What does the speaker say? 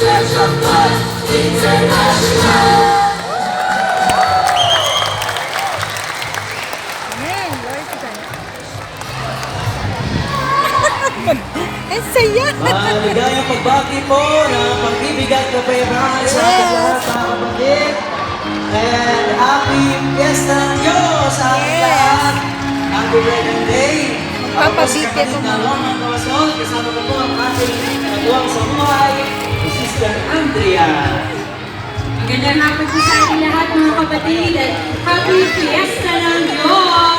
Ang saya! Maligayang pagbati po ng pag-ibig at kapayapaan sa ating lahat mga kapatid. And happy Fiesta ng Diyos sa ating lahat. Happy Wedding Day. Magpapabitin mo. Na Roman Kawasol, kasama ko po ang ating nagawang sa buhay, si Sister Andrea. Magandang hapon po sa ating lahat mga kapatid at happy Fiesta ng Diyos!